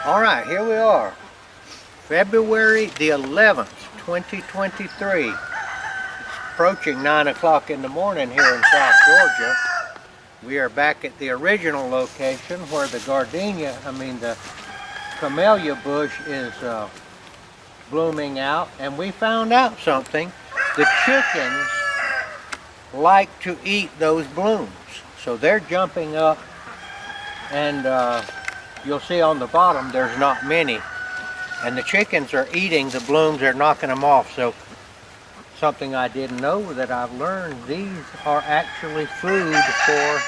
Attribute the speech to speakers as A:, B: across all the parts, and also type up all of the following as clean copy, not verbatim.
A: Alright, here we are. February the 11th, 2023. It's approaching 9 o'clock in the morning here in South Georgia. We are back at the original location where the the camellia bush is blooming out, and we found out something. The chickens like to eat those blooms, so they're jumping up, and you'll see on the bottom there's not many, and the chickens are eating the blooms. They're knocking them off. So something I didn't know that I've learned, these are actually food for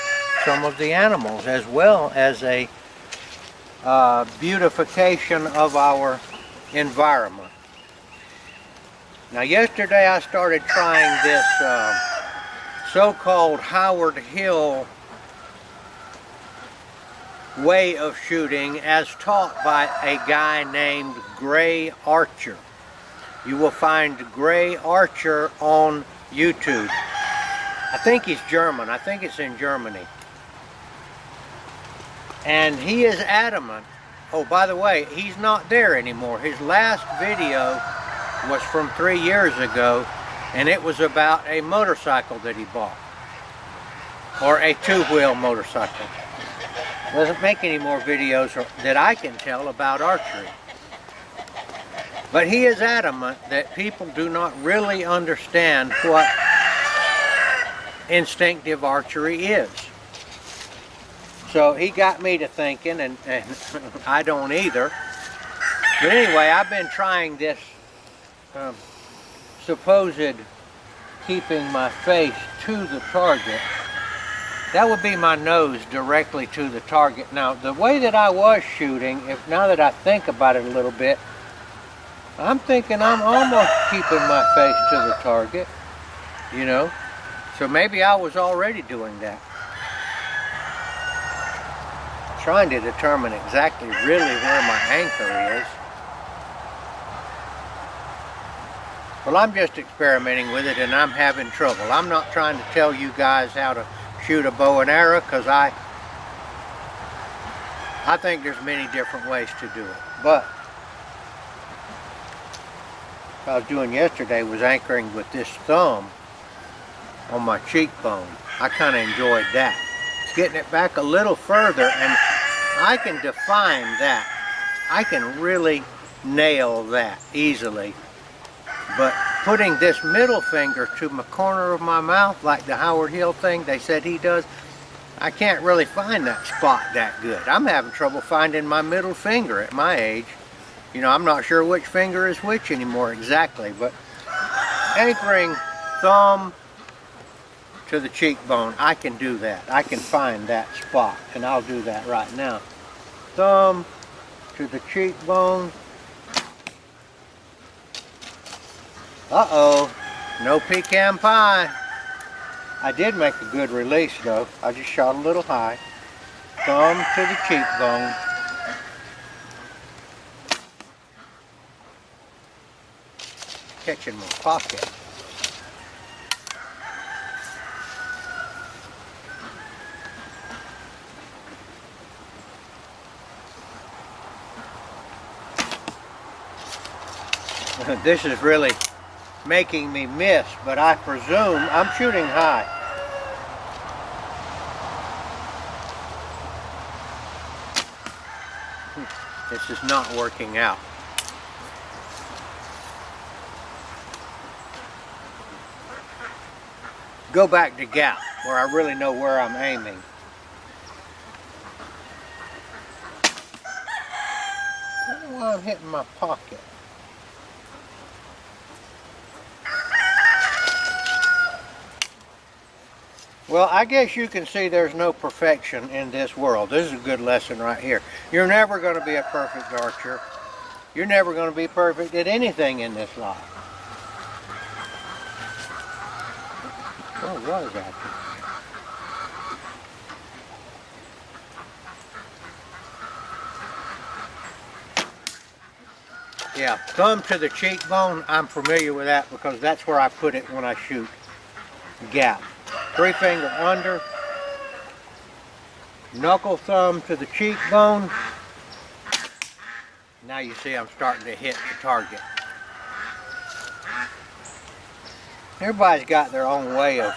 A: some of the animals, as well as a beautification of our environment. Now yesterday I started trying this so-called Howard Hill way of shooting as taught by a guy named Gray Archer. You will find Gray Archer on YouTube. I think he's German. I think it's in Germany. And he is adamant. Oh, by the way, he's not there anymore. His last video was from 3 years ago, and it was about a motorcycle that he bought, or a two-wheel motorcycle. Doesn't make any more videos that I can tell about archery. But he is adamant that people do not really understand what instinctive archery is. So he got me to thinking, and I don't either. But anyway, I've been trying this supposed keeping my face to the target. That would be my nose directly to the target. Now, the way that I was shooting, now that I think about it a little bit, I'm thinking I'm almost keeping my face to the target, you know. So maybe I was already doing that. Trying to determine exactly really where my anchor is. Well, I'm just experimenting with it, and I'm having trouble. I'm not trying to tell you guys how to shoot a bow and arrow, because I think there's many different ways to do it. But what I was doing yesterday was anchoring with this thumb on my cheekbone. I kind of enjoyed that. It's getting it back a little further, and I can define that. I can really nail that easily. But putting this middle finger to my corner of my mouth, like the Howard Hill thing they said he does, I can't really find that spot that good. I'm having trouble finding my middle finger at my age. You know, I'm not sure which finger is which anymore exactly, but anchoring thumb to the cheekbone, I can do that. I can find that spot, and I'll do that right now. Thumb to the cheekbone. Uh-oh, no pecan pie. I did make a good release though. I just shot a little high. Thumb to the cheekbone. Catching my pocket. This is really making me miss, but I presume I'm shooting high. This is not working out. Go back to gap, where I really know where I'm aiming. I don't know why I'm hitting my pocket. Well, I guess you can see there's no perfection in this world. This is a good lesson right here. You're never going to be a perfect archer. You're never going to be perfect at anything in this life. Oh, what is that? Yeah, thumb to the cheekbone, I'm familiar with that because that's where I put it when I shoot gap. 3 finger under, knuckle thumb to the cheekbone, Now you see I'm starting to hit the target. Everybody's got their own way of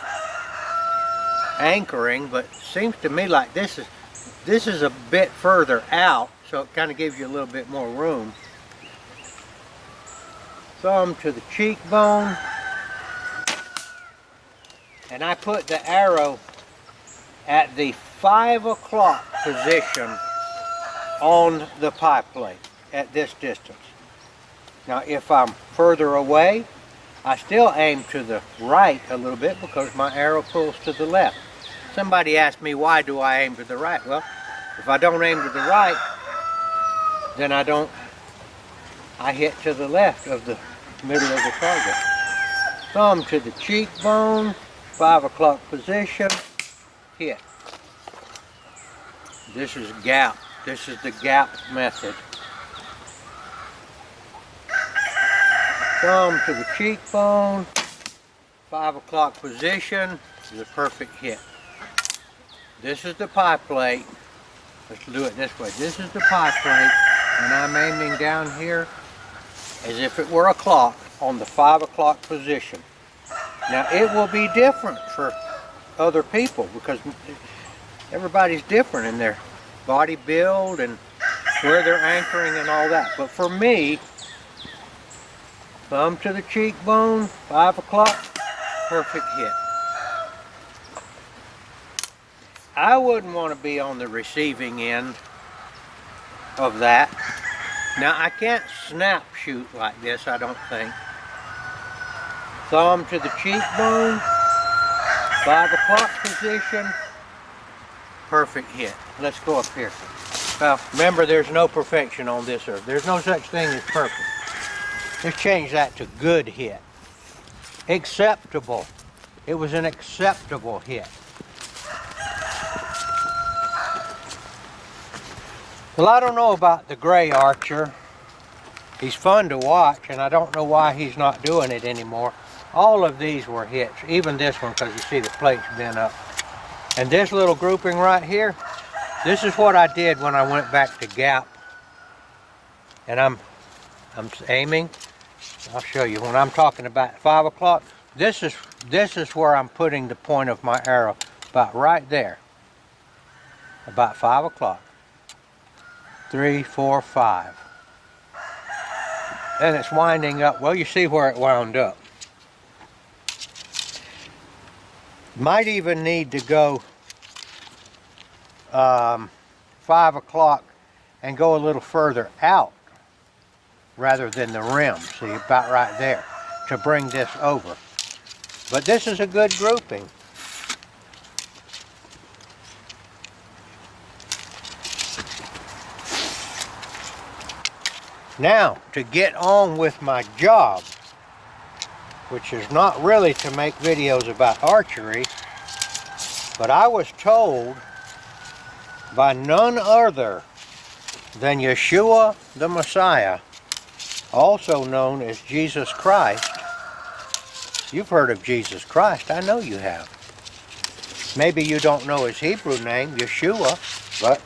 A: anchoring, but it seems to me like this is a bit further out, so it kind of gives you a little bit more room. Thumb to the cheekbone, and I put the arrow at the 5 o'clock position on the pie plate at this distance. Now if I'm further away, I still aim to the right a little bit because my arrow pulls to the left. Somebody asked me, why do I aim to the right? Well, if I don't aim to the right, then I hit to the left of the middle of the target. Thumb to the cheekbone, 5 o'clock position, hit. This is gap. This is the gap method. Thumb to the cheekbone, 5 o'clock position is a perfect hit. This is the pie plate. Let's do it this way. This is the pie plate, and I'm aiming down here as if it were a clock on the 5 o'clock position. Now it will be different for other people because everybody's different in their body build and where they're anchoring and all that. But for me, thumb to the cheekbone, 5 o'clock, perfect hit. I wouldn't want to be on the receiving end of that. Now I can't snap shoot like this, I don't think. Thumb to the cheekbone, 5 o'clock position, perfect hit. Let's go up here. Well, remember there's no perfection on this earth. There's no such thing as perfect. Let's change that to good hit. Acceptable. It was an acceptable hit. Well, I don't know about the gray archer. He's fun to watch, and I don't know why he's not doing it anymore. All of these were hits, even this one, because you see the plate's bent up. And this little grouping right here, this is what I did when I went back to gap. And I'm aiming. I'll show you. When I'm talking about 5 o'clock, this is where I'm putting the point of my arrow, about right there. About 5 o'clock. 3, 4, 5. And it's winding up. Well, you see where it wound up. Might even need to go 5 o'clock and go a little further out rather than the rim. See, about right there to bring this over. But this is a good grouping. Now, to get on with my job, which is not really to make videos about archery, but I was told by none other than Yeshua the Messiah, also known as Jesus Christ. You've heard of Jesus Christ, I know you have. Maybe you don't know his Hebrew name, Yeshua, but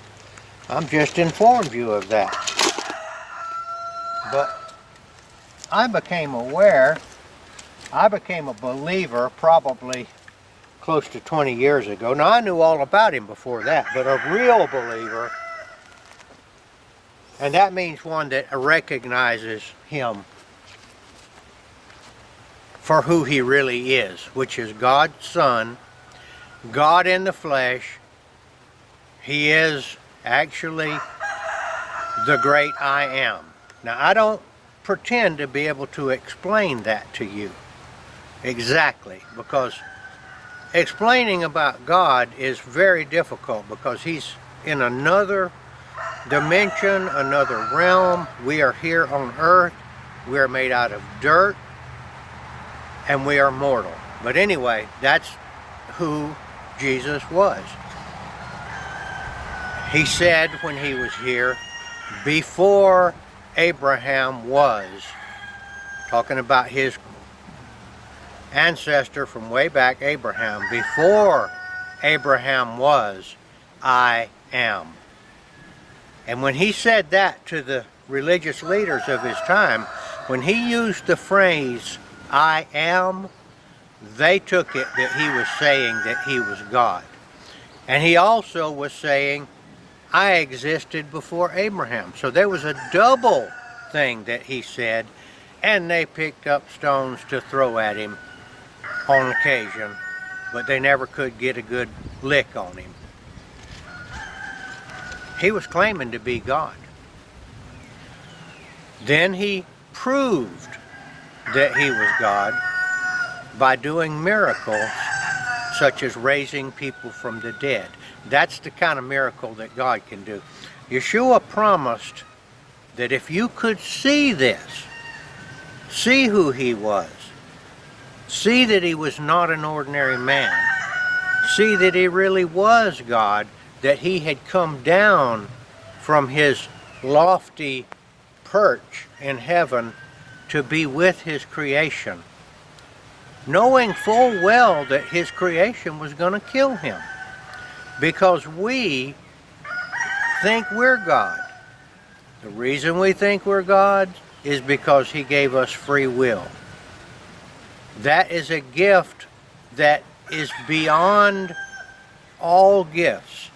A: I'm just informed you of that. But I became aware, I became a believer probably close to 20 years ago. Now I knew all about him before that, but a real believer, and that means one that recognizes him for who he really is, which is God's Son, God in the flesh. He is actually the great I am. Now, I don't pretend to be able to explain that to you exactly, because explaining about God is very difficult because he's in another dimension, another realm. We are here on earth. We are made out of dirt, and we are mortal. But anyway, that's who Jesus was. He said when he was here, before Abraham was, talking about his ancestor from way back, Abraham, before Abraham was, I am. And when he said that to the religious leaders of his time, when he used the phrase, I am, they took it that he was saying that he was God. And he also was saying, I existed before Abraham. So there was a double thing that he said, and they picked up stones to throw at him on occasion, but they never could get a good lick on him. He was claiming to be God. Then he proved that he was God by doing miracles such as raising people from the dead. That's the kind of miracle that God can do. Yeshua promised that if you could see this, see who he was, see that he was not an ordinary man, see that he really was God, that he had come down from his lofty perch in heaven to be with his creation, knowing full well that his creation was going to kill him, because we think we're God. The reason we think we're God is because he gave us free will. That is a gift that is beyond all gifts,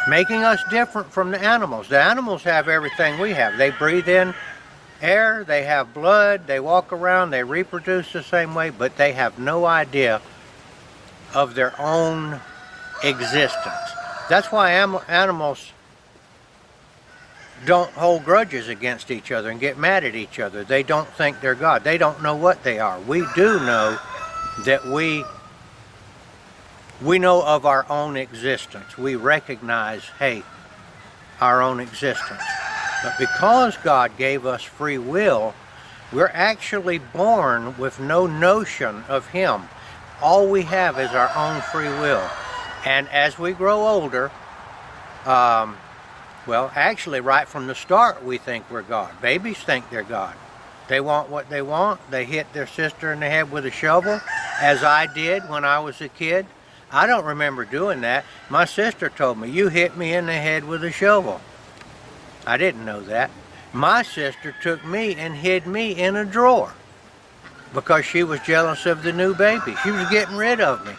A: making us different from the animals. The animals have everything we have. They breathe in air, they have blood, they walk around, they reproduce the same way, but they have no idea of their own existence. That's why animals don't hold grudges against each other and get mad at each other. They don't think they're God. They don't know what they are. We do know that we know of our own existence. We recognize, hey, our own existence. But because God gave us free will, we're actually born with no notion of him. All we have is our own free will. And as we grow older, well, actually right from the start we think we're God. Babies think they're God. They want what they want. They hit their sister in the head with a shovel, as I did when I was a kid. I don't remember doing that. My sister told me, you hit me in the head with a shovel. I didn't know that. My sister took me and hid me in a drawer because she was jealous of the new baby. She was getting rid of me.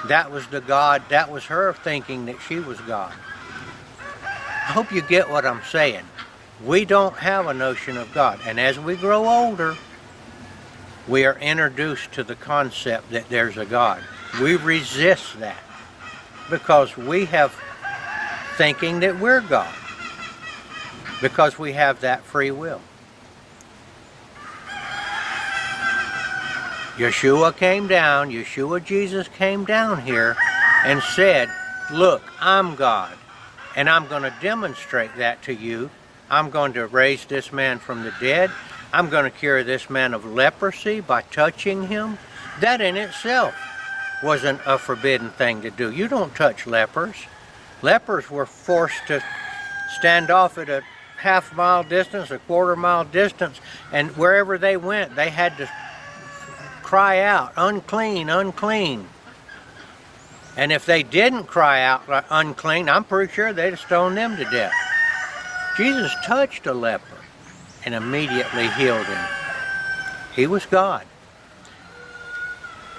A: That was the God, that was her thinking that she was God. I hope you get what I'm saying. We don't have a notion of God. And as we grow older, we are introduced to the concept that there's a God. We resist that because we have thinking that we're God, because we have that free will. Yeshua came down, Yeshua Jesus came down here and said, look, I'm God, and I'm going to demonstrate that to you. I'm going to raise this man from the dead. I'm going to cure this man of leprosy by touching him. That in itself wasn't a forbidden thing to do. You don't touch lepers. Lepers were forced to stand off at a half-mile distance, a quarter-mile distance, and wherever they went, they had to cry out, unclean, unclean. And if they didn't cry out unclean, I'm pretty sure they'd have stoned them to death. Jesus touched a leper and immediately healed him. He was God.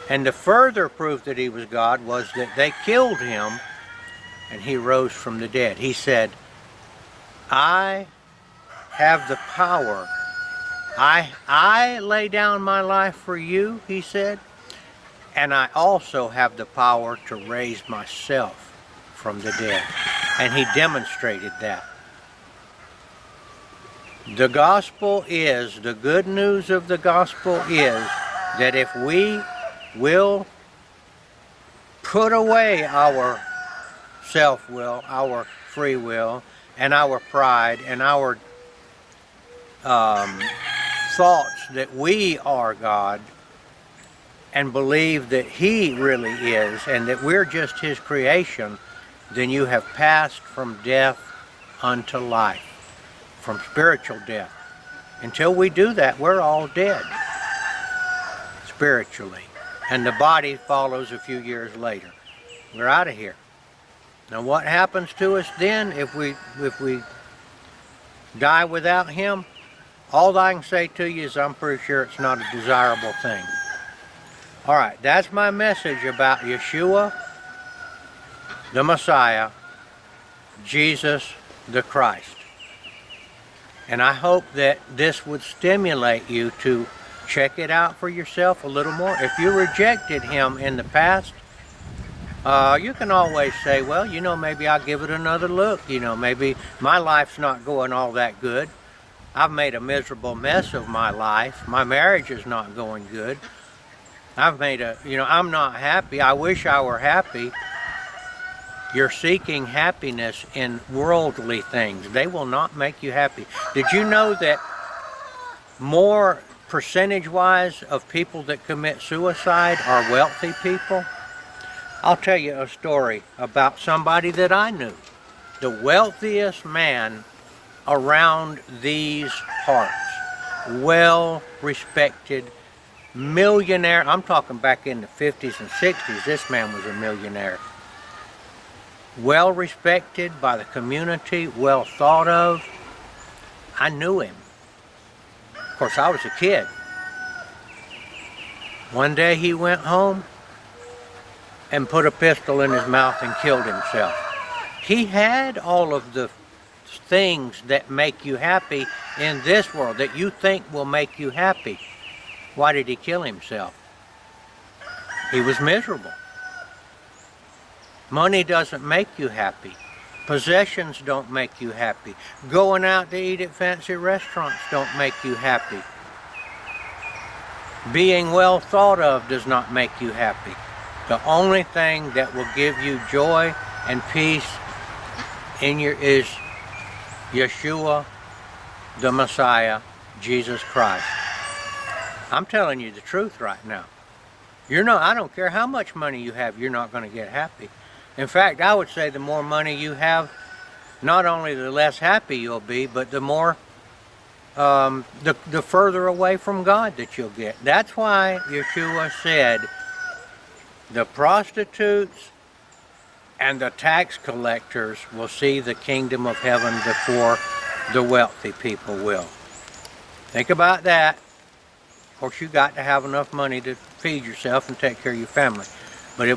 A: And the further proof that he was God was that they killed him and he rose from the dead. He said, I have the power. I lay down my life for you, he said, and I also have the power to raise myself from the dead. And he demonstrated that. The gospel is, the good news of the gospel is that if we will put away our self-will, our free will, and our pride, and our thoughts that we are God, and believe that he really is, and that we're just his creation, then you have passed from death unto life, from spiritual death. Until we do that, we're all dead, spiritually. And the body follows a few years later. We're out of here. Now what happens to us then if we die without him, all I can say to you is I'm pretty sure it's not a desirable thing. All right, that's my message about Yeshua, the Messiah, Jesus the Christ. And I hope that this would stimulate you to check it out for yourself a little more. If you rejected him in the past, you can always say, well, you know, maybe I'll give it another look. You know, maybe my life's not going all that good. I've made a miserable mess of my life. My marriage is not going good. I'm not happy. I wish I were happy. You're seeking happiness in worldly things. They will not make you happy. Did you know that more percentage-wise of people that commit suicide are wealthy people? I'll tell you a story about somebody that I knew. The wealthiest man around these parts. Well-respected millionaire. I'm talking back in the 50s and 60s. This man was a millionaire. Well respected by the community, well thought of. I knew him. Of course, I was a kid. One day he went home and put a pistol in his mouth and killed himself. He had all of the things that make you happy in this world, that you think will make you happy. Why did he kill himself? He was miserable. Money doesn't make you happy. Possessions don't make you happy. Going out to eat at fancy restaurants don't make you happy. Being well thought of does not make you happy. The only thing that will give you joy and peace is Yeshua, the Messiah, Jesus Christ. I'm telling you the truth right now. I don't care how much money you have, you're not going to get happy. In fact, I would say the more money you have, not only the less happy you'll be, but the more, the further away from God that you'll get. That's why Yeshua said, the prostitutes and the tax collectors will see the kingdom of heaven before the wealthy people will. Think about that. Of course, you got to have enough money to feed yourself and take care of your family. But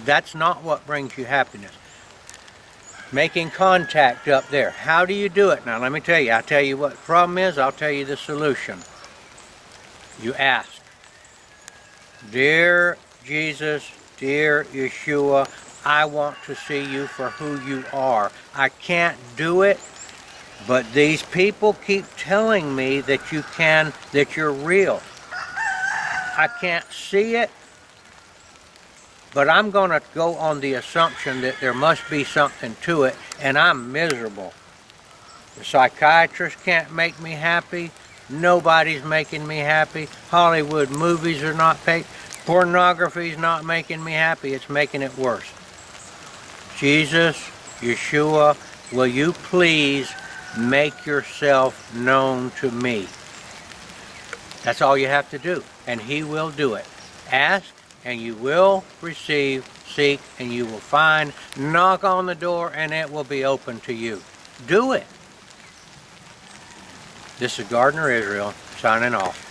A: that's not what brings you happiness. Making contact up there. How do you do it? Now, let me tell you. I'll tell you what the problem is. I'll tell you the solution. You ask. Dear Jesus, dear Yeshua, I want to see you for who you are. I can't do it, but these people keep telling me that you can, that you're real. I can't see it, but I'm going to go on the assumption that there must be something to it, and I'm miserable. The psychiatrist can't make me happy. Nobody's making me happy. Hollywood movies are not paid. Pornography's not making me happy. It's making it worse. Jesus, Yeshua, will you please make yourself known to me? That's all you have to do, and he will do it. Ask, and you will receive. Seek, and you will find. Knock on the door, and it will be open to you. Do it. This is Gardner Israel, signing off.